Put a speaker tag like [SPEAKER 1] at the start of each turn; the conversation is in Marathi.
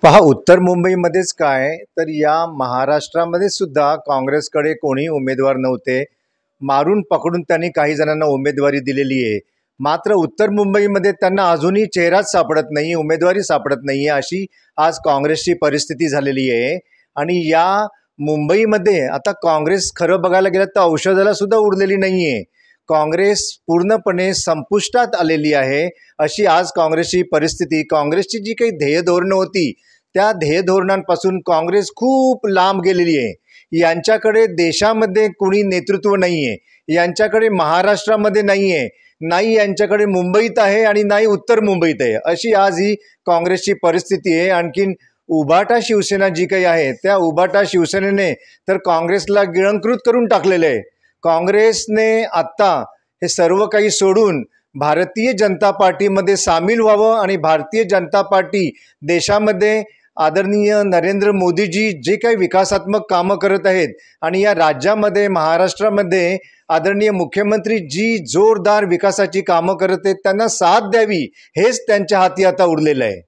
[SPEAKER 1] पहा, उत्तर मुंबईमध्येच काय तर या महाराष्ट्रामध्ये सुद्धा काँग्रेसकडे कोणी उमेदवार नव्हते. मारून पकडून त्यांनी काही जणांना उमेदवारी दिलेली आहे. मात्र उत्तर मुंबईमध्ये त्यांना अजूनही चेहराच सापडत नाही, उमेदवारी सापडत नाही आहे, अशी आज काँग्रेसची परिस्थिती झालेली आहे. आणि या मुंबईमध्ये आता काँग्रेस खरं बघायला गेलं तर औषधाला सुद्धा उरलेली नाही आहे. काँग्रेस पूर्णपणे संपुष्टात आलेली आहे, अशी आज काँग्रेसची परिस्थिती. काँग्रेसची जी काही ध्येयधोरणं होती त्या ध्येयधोरणांपासून काँग्रेस खूप लांब गेलेली आहे. यांच्याकडे देशामध्ये कुणी नेतृत्व नाही आहे, यांच्याकडे महाराष्ट्रामध्ये नाही आहे, नाही यांच्याकडे मुंबईत आहे आणि नाही उत्तर मुंबईत आहे, अशी आज ही काँग्रेसची परिस्थिती आहे. आणखीन उभाटा शिवसेना जी काही आहे त्या उभाटा शिवसेनेने तर काँग्रेसला गिळंकृत करून टाकलेलं आहे. काँग्रेसने आत्ता हे सर्व काही सोडून भारतीय जनता पार्टीमध्ये सामील व्हावं आणि भारतीय जनता पार्टी देशामध्ये आदरणीय नरेंद्र मोदीजी जे काही विकासात्मक कामं करत आहेत आणि या राज्यामध्ये महाराष्ट्रामध्ये आदरणीय मुख्यमंत्री जी जोरदार विकासाची कामं करत आहेत त्यांना साथ द्यावी, हेच त्यांच्या हाती आता उरलेलं आहे.